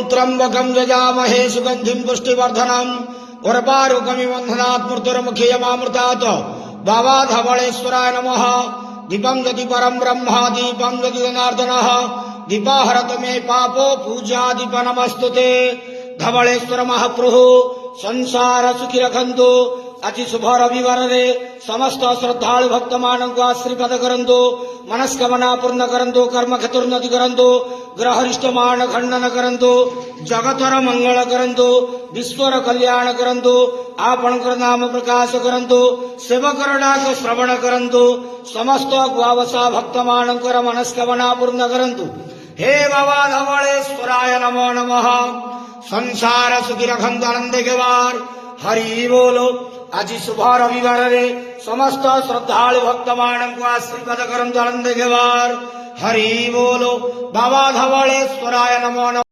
त्र्यंबकं यजामहे सुगंधिं पुष्टिवर्धनम् उर्वारुकमिव बन्धनात् मृत्युर्मुक्षीयमामृतात् बाबा धवळेश्वराय नमः। दीपं यदि परं ब्रह्म दीपं यदि जनार्दनः दीपाहरत मे पापो पूजा दीप नमस्तुते। धवळेश्वर महाप्रभु संसार सुखी रखंतु। अति शुभ रविवार रे समस्त श्रद्धालु भक्त मानक आशीर्वाद करंतु। मनस्कामना पूर्ण करंतु। कर्म चतुर्नति करंतु। ग्रहरिष्ट मान खंडन करंतु। जगतर मंगल करंतु। विश्वर कल्याण करंतु। आपणकर नाम प्रकाश करंतु। सेवकर डाक श्रवण करंतु। समस्त ग्वावसा भक्त मानकर मनस्कामना पूर्ण करंतु। हे बाबा धवळेश्वराय नमो नमः। संसार सुखी रखंतु आनंद गेवार हरि बोलो। आज शुभ रविवार रे समस्त श्रद्धालु भक्त मानक आशीर्वाद करंतु आनंद गेवार हरि बोलो। बाबा धवळेश्वराय नमो नमः।